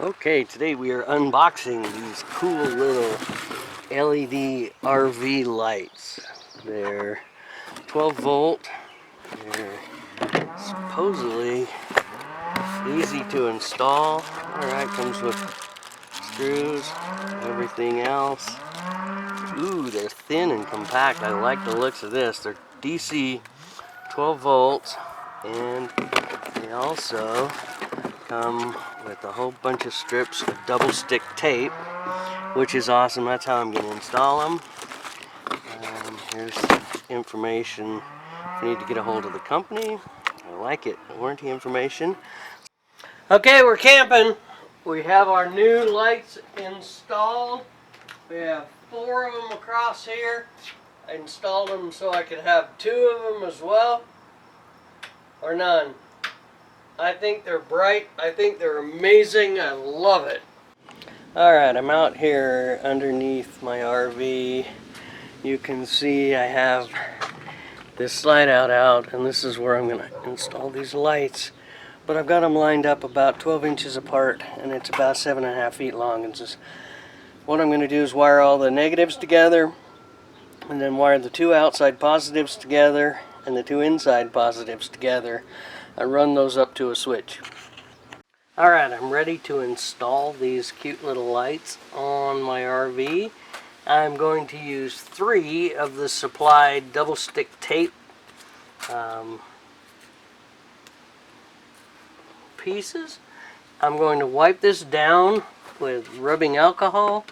Okay, today we are unboxing these cool little LED RV lights. They're 12 volt. They're supposedly easy to install. Alright, comes with screws, everything else. Ooh, they're thin and compact. I like the looks of this. They're DC 12 volts, and they also come with a whole bunch of strips of double stick tape, which is awesome. That's how I'm going to install them. Here's information if you need to get a hold of the company. I like it. Warranty information. Okay, we're camping. We have our new lights installed. We have 4 of them across here. I installed them so I could have 2 of them as well, or none. I think they're bright. I think they're amazing. I love it. Alright, I'm out here underneath my RV. You can see I have this slide out, and this is where I'm going to install these lights. But I've got them lined up about 12 inches apart, and it's about 7.5 feet long. And just what I'm going to do is wire all the negatives together, and then wire the 2 outside positives together and the 2 inside positives together. I run those up to a switch. Alright, I'm ready to install these cute little lights on my RV. I'm going to use 3 of the supplied double stick tape pieces. I'm going to wipe this down with rubbing alcohol,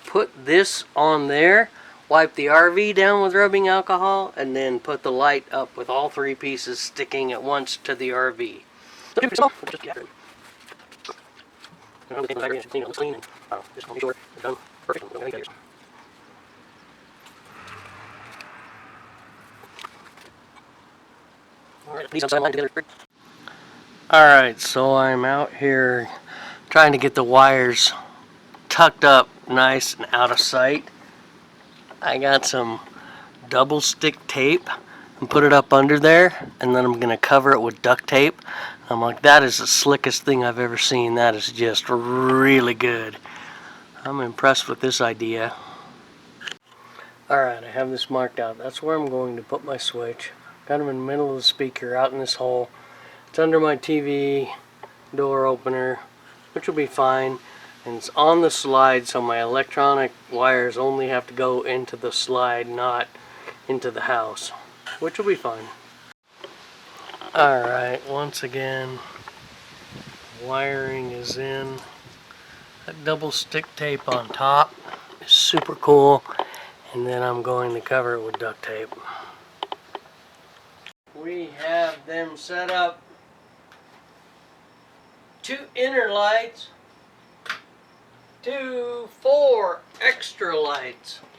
put this on there, wipe the RV down with rubbing alcohol, and then put the light up with all 3 pieces sticking at once to the RV. Alright, so I'm out here trying to get the wires tucked up nice and out of sight. I got some double stick tape and put it up under there, and then I'm going to cover it with duct tape. I'm like, that is the slickest thing I've ever seen. That is just really good. I'm impressed with this idea. Alright, I have this marked out. That's where I'm going to put my switch. Got them in the middle of the speaker out in this hole. It's under my TV door opener, which will be fine. And it's on the slide, so my electronic wires only have to go into the slide, not into the house, which will be fine. Alright, once again, wiring is in. That double stick tape on top is super cool, and then I'm going to cover it with duct tape. We have them set up. 2 inner lights, 4 extra lights.